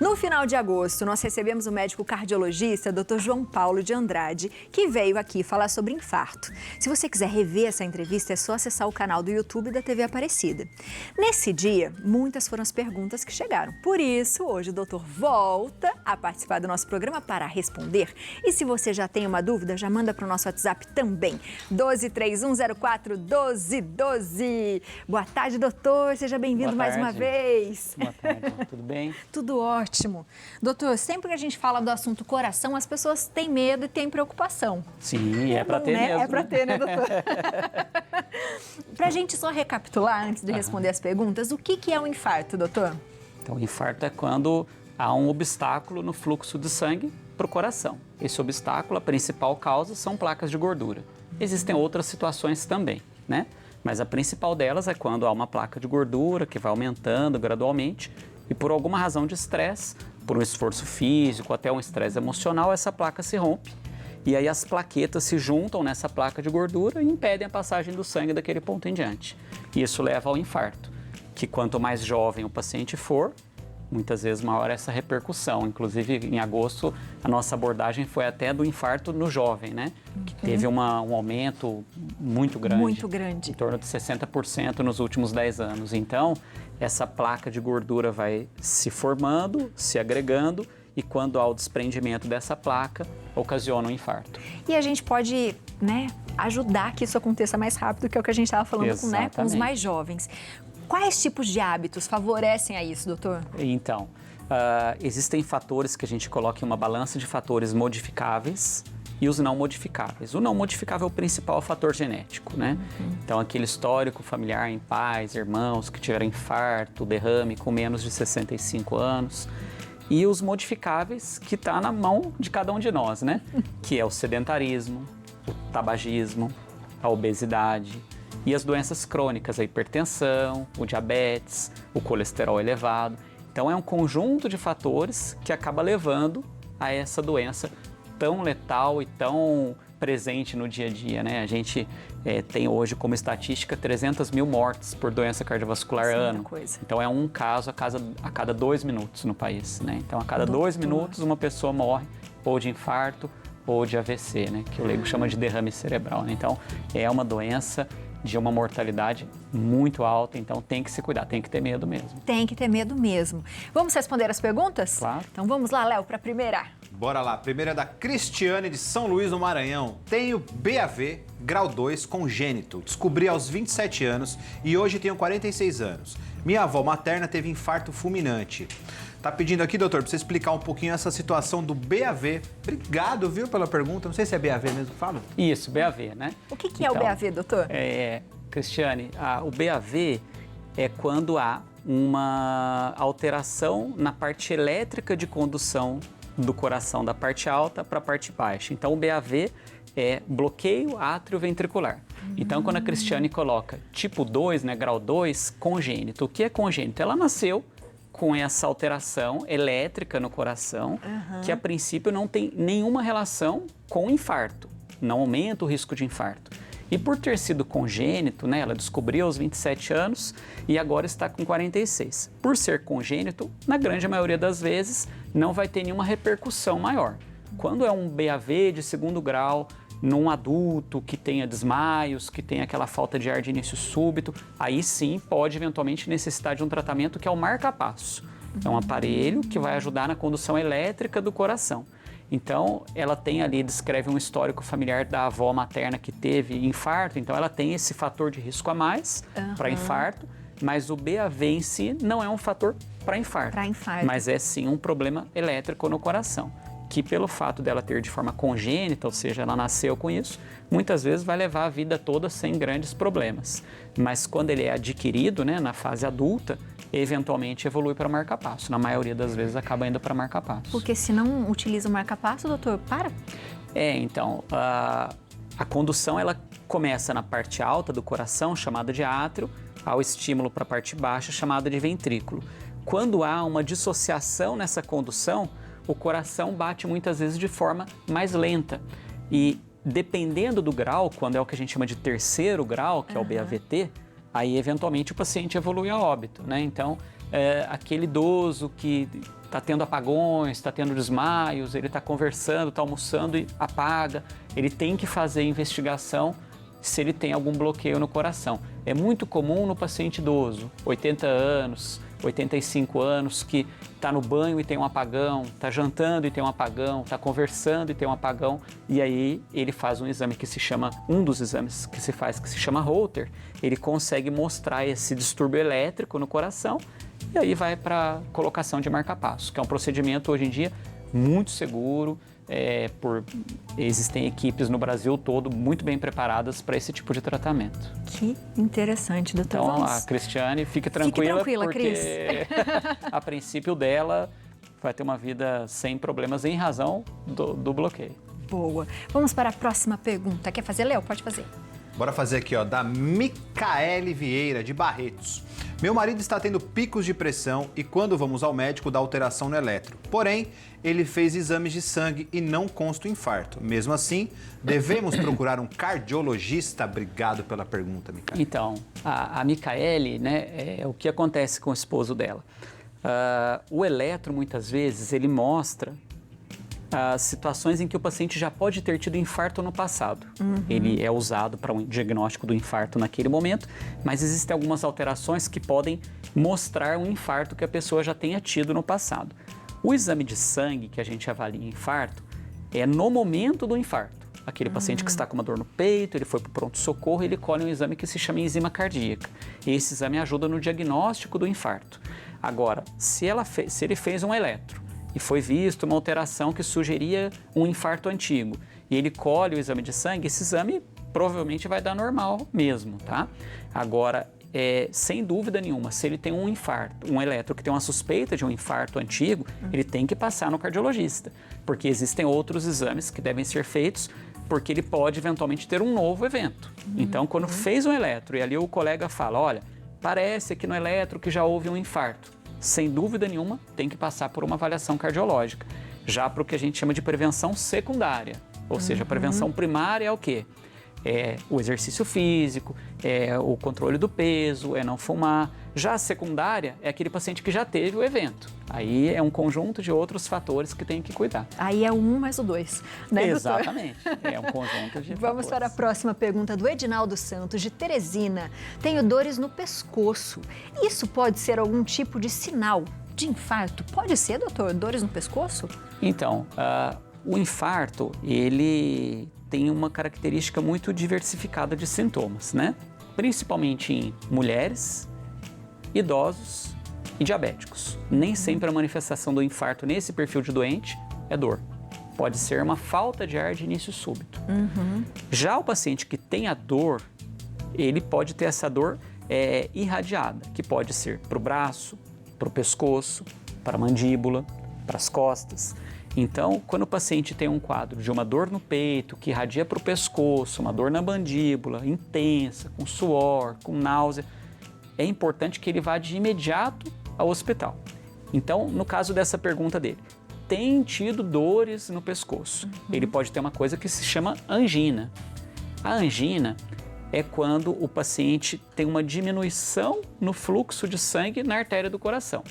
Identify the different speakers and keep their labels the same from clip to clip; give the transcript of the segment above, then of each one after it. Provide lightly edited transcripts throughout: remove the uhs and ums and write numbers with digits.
Speaker 1: No final de agosto, nós recebemos o médico cardiologista Dr. João Paulo de Andrade, que veio aqui falar sobre infarto. Se você quiser rever essa entrevista, é só acessar o canal do YouTube da TV Aparecida. Nesse dia, muitas foram as perguntas que chegaram. Por isso, hoje o doutor volta a participar do nosso programa para responder. E se você já tem uma dúvida, já manda para o nosso WhatsApp também, 1231041212. Boa tarde, doutor. Seja bem-vindo mais uma vez.
Speaker 2: Boa tarde, tudo bem?
Speaker 1: Tudo ótimo. Doutor, sempre que a gente fala do assunto coração, as pessoas têm medo e têm preocupação.
Speaker 2: Sim, é para ter
Speaker 1: né?
Speaker 2: mesmo.
Speaker 1: É para ter, né, doutor? Para a gente só recapitular, antes de responder as perguntas, o que é um infarto, doutor?
Speaker 2: Então, o infarto é quando há um obstáculo no fluxo de sangue para o coração. Esse obstáculo, a principal causa, são placas de gordura. Existem outras situações também, né? Mas a principal delas é quando há uma placa de gordura que vai aumentando gradualmente e por alguma razão de estresse, por um esforço físico, até um estresse emocional, essa placa se rompe. E aí as plaquetas se juntam nessa placa de gordura e impedem a passagem do sangue daquele ponto em diante. E isso leva ao infarto, que quanto mais jovem o paciente for, muitas vezes maior essa repercussão. Inclusive, em agosto, a nossa abordagem foi até do infarto no jovem, né? Que teve um aumento muito grande.
Speaker 1: Muito grande.
Speaker 2: Em torno de 60% nos últimos 10 anos. Então, essa placa de gordura vai se formando, se agregando, e quando há o desprendimento dessa placa, ocasiona um infarto.
Speaker 1: E a gente pode, né, ajudar que isso aconteça mais rápido, que é o que a gente estava falando com os mais jovens. Quais tipos de hábitos favorecem a isso, doutor?
Speaker 2: Então, existem fatores que a gente coloca em uma balança de fatores modificáveis e os não modificáveis. O não modificável é o principal fator genético, né? Então, aquele histórico familiar em pais, irmãos que tiveram infarto, derrame com menos de 65 anos. E os modificáveis que está na mão de cada um de nós, né? Que é o sedentarismo, o tabagismo, a obesidade e as doenças crônicas, a hipertensão, o diabetes, o colesterol elevado. Então é um conjunto de fatores que acaba levando a essa doença tão letal e tão presente no dia a dia, né? A gente tem hoje como estatística 300 mil mortes por doença cardiovascular ano. Então é um caso a cada 2 minutos no país, né? Então a cada 2 minutos uma pessoa morre ou de infarto ou de AVC, né? Que o leigo chama de derrame cerebral, né? Então é uma doença de uma mortalidade muito alta, então tem que se cuidar, tem que ter medo mesmo.
Speaker 1: Tem que ter medo mesmo. Vamos responder as perguntas?
Speaker 2: Claro.
Speaker 1: Então vamos lá, Léo, para a primeira.
Speaker 3: Bora lá, a primeira é da Cristiane de São Luís, no Maranhão. Tenho BAV, grau 2, congênito. Descobri aos 27 anos e hoje tenho 46 anos. Minha avó materna teve infarto fulminante. Tá pedindo aqui, doutor, para você explicar um pouquinho essa situação do BAV. Obrigado, viu, pela pergunta. Não sei se é BAV mesmo que fala.
Speaker 2: Isso, BAV, né?
Speaker 1: O que é o BAV, doutor?
Speaker 2: Cristiane, o BAV é quando há uma alteração na parte elétrica de condução do coração, da parte alta para a parte baixa. Então, o BAV é bloqueio átrio-ventricular. Então, quando a Cristiane coloca tipo 2, né, grau 2, congênito. O que é congênito? Ela nasceu com essa alteração elétrica no coração, que a princípio não tem nenhuma relação com o infarto, não aumenta o risco de infarto. E por ter sido congênito, né, ela descobriu aos 27 anos e agora está com 46. Por ser congênito, na grande maioria das vezes, não vai ter nenhuma repercussão maior. Quando é um BAV de 2º grau, num adulto que tenha desmaios, que tenha aquela falta de ar de início súbito, aí sim pode eventualmente necessitar de um tratamento que é o marca-passo. É um aparelho que vai ajudar na condução elétrica do coração. Então, ela tem ali, descreve um histórico familiar da avó materna que teve infarto, então ela tem esse fator de risco a mais para infarto, mas o BAV em si não é um fator para infarto, mas é sim um problema elétrico no coração, que pelo fato dela ter de forma congênita, ou seja, ela nasceu com isso, muitas vezes vai levar a vida toda sem grandes problemas. Mas quando ele é adquirido, né, na fase adulta, eventualmente evolui para marca-passo. Na maioria das vezes acaba indo para marca-passo.
Speaker 1: Porque se não utiliza o marca-passo, doutor, para?
Speaker 2: Então, a condução ela começa na parte alta do coração, chamada de átrio, ao estímulo para a parte baixa, chamada de ventrículo. Quando há uma dissociação nessa condução, o coração bate muitas vezes de forma mais lenta. E dependendo do grau, quando é o que a gente chama de 3º grau, que é o BAVT, aí eventualmente o paciente evolui a óbito, né? Então, aquele idoso que está tendo apagões, está tendo desmaios, ele está conversando, está almoçando e apaga. Ele tem que fazer investigação se ele tem algum bloqueio no coração. É muito comum no paciente idoso, 80 anos, 85 anos, que está no banho e tem um apagão, está jantando e tem um apagão, está conversando e tem um apagão, e aí ele faz um exame que se chama, um dos exames que se faz, que se chama Holter, ele consegue mostrar esse distúrbio elétrico no coração, e aí vai para colocação de marca-passo, que é um procedimento hoje em dia muito seguro. Existem equipes no Brasil todo muito bem preparadas para esse tipo de tratamento.
Speaker 1: Que interessante, doutor.
Speaker 2: Então, a Cristiane, fique tranquila porque
Speaker 1: Cris.
Speaker 2: a princípio dela vai ter uma vida sem problemas em razão do bloqueio.
Speaker 1: Boa. Vamos para a próxima pergunta. Quer fazer, Léo? Pode fazer.
Speaker 3: Bora fazer aqui, ó, da Micaele Vieira, de Barretos. Meu marido está tendo picos de pressão e quando vamos ao médico dá alteração no eletro. Porém, ele fez exames de sangue e não consta o infarto. Mesmo assim, devemos procurar um cardiologista? Obrigado pela pergunta, Micaele.
Speaker 2: Então, a Micaele, né, o que acontece com o esposo dela? O eletro, muitas vezes, ele mostra as situações em que o paciente já pode ter tido infarto no passado. Ele é usado para um diagnóstico do infarto naquele momento, mas existem algumas alterações que podem mostrar um infarto que a pessoa já tenha tido no passado. O exame de sangue que a gente avalia infarto é no momento do infarto. Aquele paciente que está com uma dor no peito, ele foi para o pronto-socorro, ele colhe um exame que se chama enzima cardíaca. Esse exame ajuda no diagnóstico do infarto. Agora, se ele fez um eletro, e foi visto uma alteração que sugeria um infarto antigo, e ele colhe o exame de sangue, esse exame provavelmente vai dar normal mesmo, tá? Agora, sem dúvida nenhuma, se ele tem um infarto, um eletro que tem uma suspeita de um infarto antigo, ele tem que passar no cardiologista, porque existem outros exames que devem ser feitos, porque ele pode eventualmente ter um novo evento. Então, quando fez um eletro e ali o colega fala, olha, parece aqui no eletro que já houve um infarto, sem dúvida nenhuma, tem que passar por uma avaliação cardiológica. Já para o que a gente chama de prevenção secundária. Ou seja, a prevenção primária é o quê? É o exercício físico, é o controle do peso, é não fumar. Já a secundária é aquele paciente que já teve o evento. Aí é um conjunto de outros fatores que tem que cuidar.
Speaker 1: Aí é o 1 mais o 2, né,
Speaker 2: Exatamente. É um conjunto de
Speaker 1: Vamos
Speaker 2: fatores.
Speaker 1: para a próxima pergunta do Edinaldo Santos, de Teresina. Tenho dores no pescoço. Isso pode ser algum tipo de sinal de infarto? Pode ser, doutor? Dores no pescoço?
Speaker 2: Então, o infarto, ele tem uma característica muito diversificada de sintomas, né? Principalmente em mulheres, idosos e diabéticos. Nem sempre a manifestação do infarto nesse perfil de doente é dor. Pode ser uma falta de ar de início súbito. Já o paciente que tem a dor, ele pode ter essa dor irradiada, que pode ser para o braço, para o pescoço, para a mandíbula, para as costas. Então, quando o paciente tem um quadro de uma dor no peito, que irradia para o pescoço, uma dor na mandíbula, intensa, com suor, com náusea, é importante que ele vá de imediato ao hospital. Então, no caso dessa pergunta dele, tem tido dores no pescoço. Ele pode ter uma coisa que se chama angina. A angina é quando o paciente tem uma diminuição no fluxo de sangue na artéria do coração.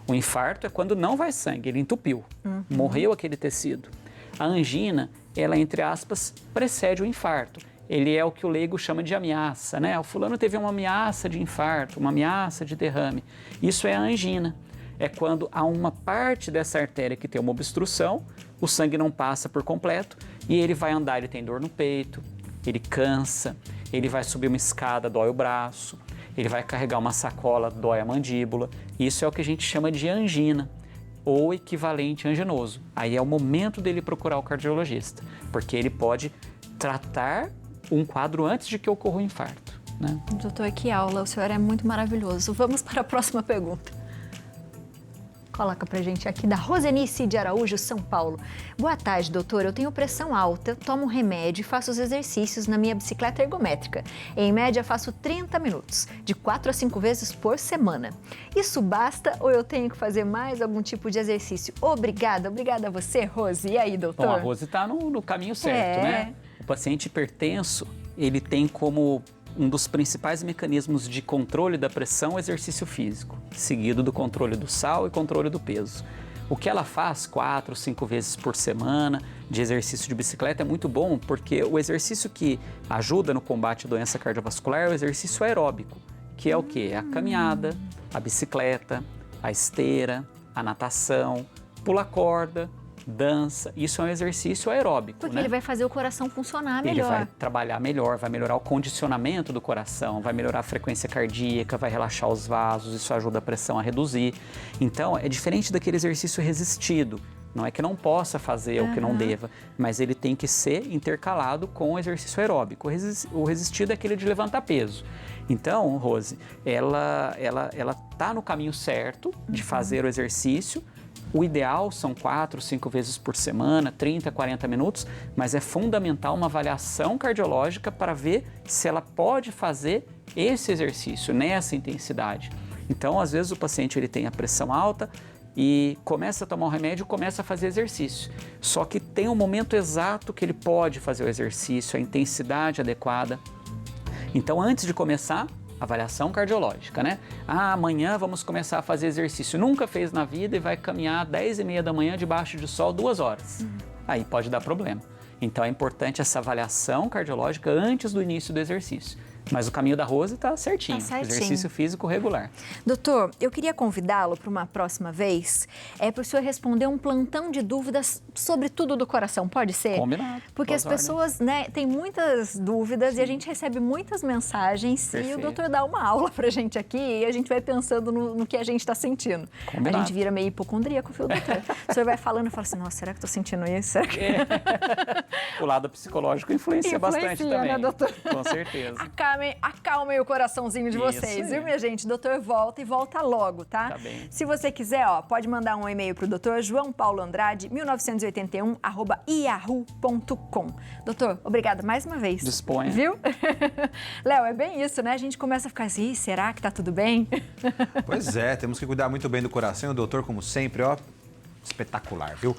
Speaker 2: O infarto é quando não vai sangue, ele entupiu, morreu aquele tecido. A angina, ela, entre aspas, precede o infarto. Ele é o que o leigo chama de ameaça, né? O fulano teve uma ameaça de infarto, uma ameaça de derrame. Isso é a angina. É quando há uma parte dessa artéria que tem uma obstrução, o sangue não passa por completo e ele vai andar, ele tem dor no peito, ele cansa, ele vai subir uma escada, dói o braço, ele vai carregar uma sacola, dói a mandíbula. Isso é o que a gente chama de angina ou equivalente anginoso. Aí é o momento dele procurar o cardiologista, porque ele pode tratar um quadro antes de que ocorra o infarto, né?
Speaker 1: Doutor, que aula, o senhor é muito maravilhoso. Vamos para a próxima pergunta. Coloca pra gente aqui, da Rosenice de Araújo, São Paulo. Boa tarde, doutor. Eu tenho pressão alta, tomo um remédio e faço os exercícios na minha bicicleta ergométrica. Em média, faço 30 minutos, de 4 a 5 vezes por semana. Isso basta ou eu tenho que fazer mais algum tipo de exercício? Obrigada a você, Rose. E aí, doutor?
Speaker 2: Bom, a Rose está no caminho certo, né? O paciente hipertenso, ele tem como um dos principais mecanismos de controle da pressão é o exercício físico, seguido do controle do sal e controle do peso. O que ela faz 4, 5 vezes por semana de exercício de bicicleta é muito bom, porque o exercício que ajuda no combate à doença cardiovascular é o exercício aeróbico, que é o quê? É a caminhada, a bicicleta, a esteira, a natação, pular corda, dança. Isso é um exercício aeróbico,
Speaker 1: Porque
Speaker 2: né?
Speaker 1: ele vai fazer o coração funcionar melhor.
Speaker 2: Ele vai trabalhar melhor, vai melhorar o condicionamento do coração, vai melhorar a frequência cardíaca, vai relaxar os vasos, isso ajuda a pressão a reduzir. Então, é diferente daquele exercício resistido. Não é que não possa fazer ou que não deva, mas ele tem que ser intercalado com o exercício aeróbico. O resistido é aquele de levantar peso. Então, Rose, ela tá no caminho certo de fazer o exercício. O ideal são 4, 5 vezes por semana, 30, 40 minutos, mas é fundamental uma avaliação cardiológica para ver se ela pode fazer esse exercício nessa intensidade. Então, às vezes o paciente ele tem a pressão alta e começa a tomar um remédio, começa a fazer exercício. Só que tem um momento exato que ele pode fazer o exercício, a intensidade adequada. Então, antes de começar, avaliação cardiológica, né? Amanhã vamos começar a fazer exercício. Nunca fez na vida e vai caminhar 10h30 da manhã debaixo de sol 2 horas. Aí pode dar problema. Então é importante essa avaliação cardiológica antes do início do exercício. Mas o caminho da Rose está certinho.
Speaker 1: Tá certinho.
Speaker 2: Exercício físico regular.
Speaker 1: Doutor, eu queria convidá-lo para uma próxima vez, para o senhor responder um plantão de dúvidas sobre tudo do coração, pode ser?
Speaker 2: Combinado.
Speaker 1: Porque as pessoas, né, têm muitas dúvidas e a gente recebe muitas mensagens
Speaker 2: Perfeito.
Speaker 1: e o doutor dá uma aula para a gente aqui e a gente vai pensando no que a gente está sentindo.
Speaker 2: Combinado.
Speaker 1: A gente vira meio hipocondríaco, viu, doutor? O senhor vai falando e fala assim, nossa, será que estou sentindo isso? Será que...
Speaker 2: O lado psicológico influencia bastante também.
Speaker 1: né, doutor?
Speaker 2: Com certeza.
Speaker 1: Acalmem o coraçãozinho de
Speaker 2: Isso
Speaker 1: vocês,
Speaker 2: aí.
Speaker 1: viu, minha gente? Doutor volta e volta logo, tá?
Speaker 2: Tá bem.
Speaker 1: Se você quiser, pode mandar um e-mail pro doutor João Paulo Andrade, 1981@yahoo.com. Doutor, obrigada mais uma vez.
Speaker 2: Disponha.
Speaker 1: Viu? Léo, é bem isso, né? A gente começa a ficar assim, será que tá tudo bem?
Speaker 3: Pois é, temos que cuidar muito bem do coração. O doutor, como sempre, espetacular, viu?